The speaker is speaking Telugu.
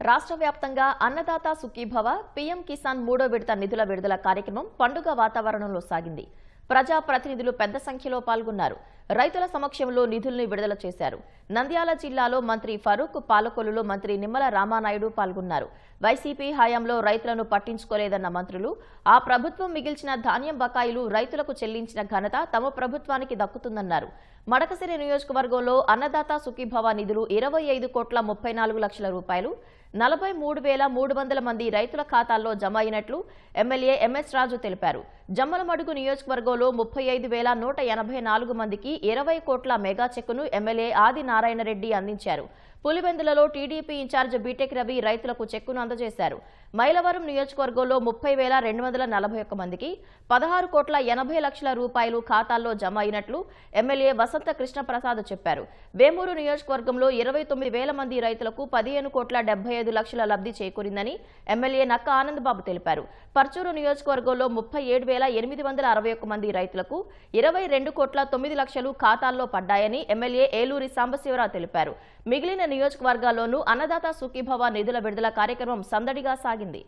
రాష్ట్ర వ్యాప్తంగా అన్నదాత సుఖీభవ పీఎం కిసాన్ మూడో విడత నిధుల విడుదల కార్యక్రమం పండుగ వాతావరణంలో సాగింది. ప్రజా ప్రతినిధులు పెద్ద సంఖ్యలో పాల్గొన్నారు. రైతుల సమక్షంలో నిధుల్ని విడుదల చేశారు. నంద్యాల జిల్లాలో మంత్రి ఫరూక్, పాలకొల్లులో మంత్రి నిమ్మల రామానాయుడు పాల్గొన్నారు. వైసీపీ హయాంలో రైతులను పట్టించుకోలేదన్న మంత్రులు ఆ ప్రభుత్వం మిగిల్చిన ధాన్యం బకాయిలు రైతులకు చెల్లించిన ఘనత తమ ప్రభుత్వానికి దక్కుతుందన్నారు. మడకసిరి నియోజకవర్గంలో అన్నదాత సుఖీభవ నిధులు 25,34,00,000 రూపాయలు 43,300 మంది రైతుల ఖాతాల్లో జమ అయినట్లు ఎమ్మెల్యే ఎంఎస్ రాజు తెలిపారు. జమ్మలమడుగు నియోజకవర్గంలో 35,184 మందికి 20 కోట్ల మెగా చెక్కును ఎమ్మెల్యే ఆది నారాయణరెడ్డి అందించారు. పులివెందులలో టీడీపీ ఇన్ఛార్జ్ బీటెక్ రవి రైతులకు చెక్కును అందజేశారు. మైలవరం నియోజకవర్గంలో 30,241 మందికి 16,80,00,000 రూపాయలు ఖాతాల్లో జమ అయినట్లు ఎమ్మెల్యే వసంత కృష్ణప్రసాద్ చెప్పారు. వేమూరు నియోజకవర్గంలో 29,000 మంది రైతులకు 15,75,00,000 లబ్ధి చేకూరిందని ఎమ్మెల్యే నక్క ఆనందబాబు తెలిపారు. పర్చూరు నియోజకవర్గంలో 37,861 మంది రైతులకు 22,09,00,000 ఖాతాల్లో పడ్డాయని ఎమ్మెల్యే ఏలూరి సాంబశివరావు తెలిపారు. మిగిలిన నియోజకవర్గాల్లోనూ అన్నదాత సుఖీభవ నిధుల విడుదల కార్యక్రమం సందడిగా సాగింది.